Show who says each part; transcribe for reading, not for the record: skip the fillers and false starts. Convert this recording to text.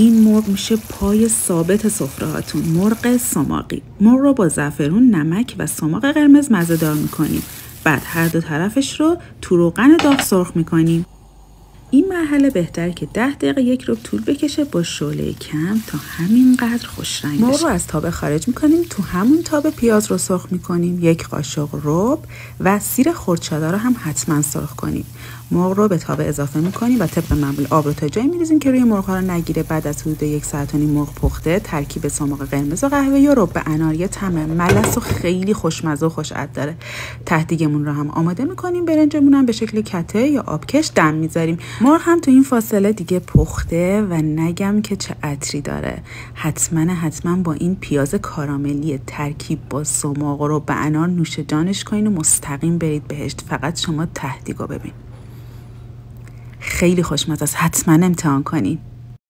Speaker 1: این مرغ میشه پای ثابت سفره هاتون. مرغ سماقی. مرغ رو با زعفرون، نمک و سماق قرمز مزه‌دار میکنیم. بعد هر دو طرفش رو تو روغن داغ سرخ میکنیم. این مرحله بهتره که 10 دقیقه یک ربع طول بکشه با شعله کم تا همینقدر خوش رنگ بشه. مرغ رو از تابه خارج میکنیم. تو همون تابه پیاز رو سرخ میکنیم. 1 قاشق رب و سیر خردشده رو هم حتما سرخ کنیم. مرغ رو به تابه اضافه میکنیم و طبق معمول آب رو تا جایی میریزیم که روی مرغ ها رو نگیره. بعد از حدود 1 ساعت و نیم مرغ پخته، ترکیب سماق قرمز و قهوه‌ای و رب انار یه طعم ملس و خیلی خوشمزه و خوش‌عطر داره. ته‌دیگمون رو هم آماده میکنیم. برنجمون هم به شکل کته یا آبکش دم میذاریم. مرغ هم تو این فاصله دیگه پخته و نگم که چه عطری داره. حتما با این پیاز کاراملی ترکیب با سماق و رب انار نوش جانش کنین و مستقیم برید بهشت. فقط شما ته‌دیگو ببین. خیلی خوشمزه است. حتما امتحان کنین.